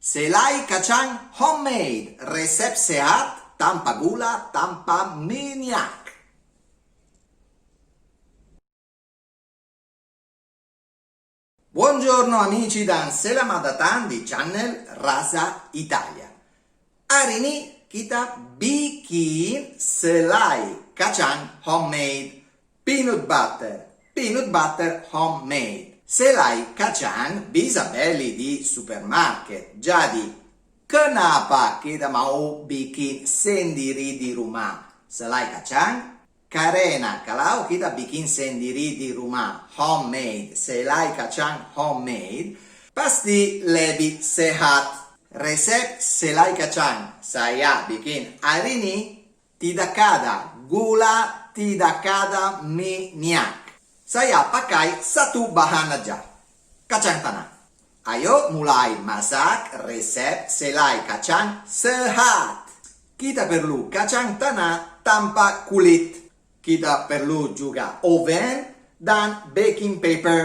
SELAI KACANG HOMEMADE, resep sehat, tanpa gula, tanpa minyak. Buongiorno amici dan selamat datang di Channel Rasa Italia. Hari ini kita bikin selai kacang homemade, peanut butter homemade. Selai kacang bisa beli di supermarket. Jadi, kenapa kita mau bikin sendiri di rumah? Selai kacang, karena kalau kita bikin sendiri di rumah, homemade, selai kacang homemade, pasti lebih sehat. Resep selai kacang saya bikin hari ini tidak ada gula, tidak ada minyak. Saya pakai satu bahan aja, kacang tanah. Ayo mulai masak resep selai kacang sehat. Kita perlu kacang tanah tanpa kulit. Kita perlu juga oven dan baking paper,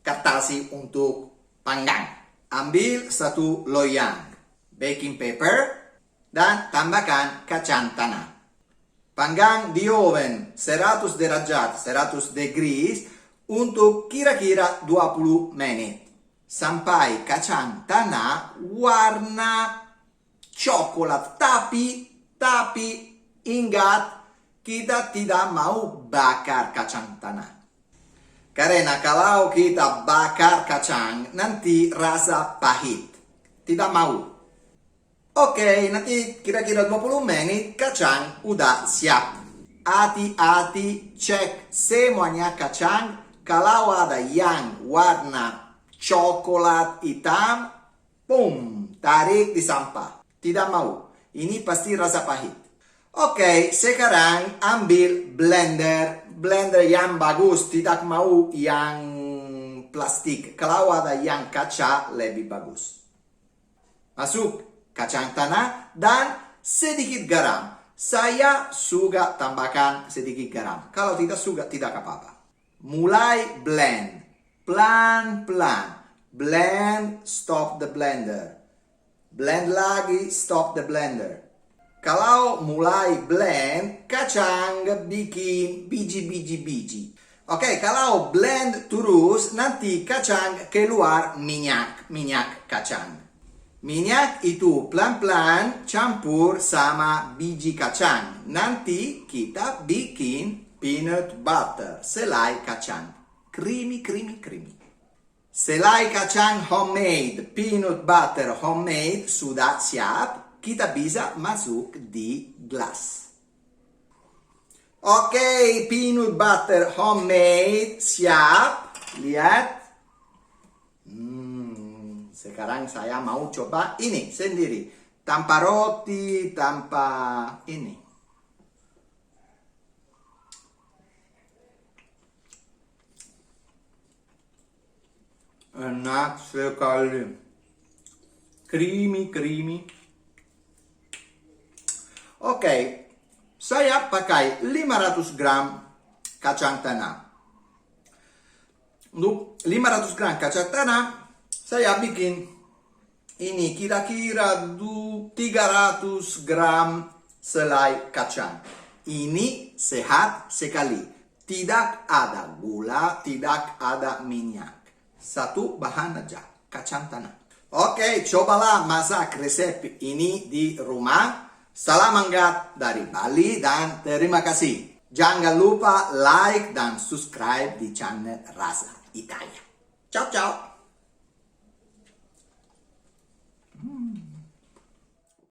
kertas untuk panggang. Ambil satu loyang baking paper dan tambahkan kacang tanah. Panggang di oven 100 derajat, 100 degrees untuk kira-kira 20 menit. Sampai kacang tanah warna coklat. Tapi ingat, kita tidak mau bakar kacang tanah. Karena kalau kita bakar kacang, nanti rasa pahit. Tidak mau. Oke, nanti kira-kira 20 menit kacang udah siap. Hati-hati cek semuanya kacang. Kalau ada yang warna coklat hitam, tarik di sampah. Tidak mau. Ini pasti rasa pahit. Oke, sekarang ambil blender yang bagus, tidak mau yang plastik. Kalau ada yang kaca, lebih bagus. Masuk kacang tanah dan sedikit garam. Saya suka tambahkan sedikit garam. Kalau tidak suka, tidak apa-apa. Mulai blend. Pelan-pelan. Blend, stop the blender. Blend lagi, stop the blender. Kalau mulai blend, kacang bikin biji-biji. Oke, kalau blend terus, nanti kacang keluar minyak kacang. Minyak itu pelan-pelan campur sama biji kacang. Nanti kita bikin peanut butter, selai kacang. Creamy. Selai kacang homemade, peanut butter homemade sudah siap. Kita bisa masuk di gelas. Oke, peanut butter homemade siap. Lihat. Sekarang saya mau coba ini sendiri. Tanpa roti, tanpa ini. Enak sekali. Creamy. Oke, saya pakai 500 gram kacang tanah. Untuk 500 gram kacang tanah, saya bikin ini kira-kira 300 gram selai kacang. Ini sehat sekali. Tidak ada gula, tidak ada minyak. Satu bahan aja, kacang tanah. Oke, cobalah masak resep ini di rumah. Salam hangat dari Bali dan terima kasih. Jangan lupa like dan subscribe di channel Rasa Italia. Ciao.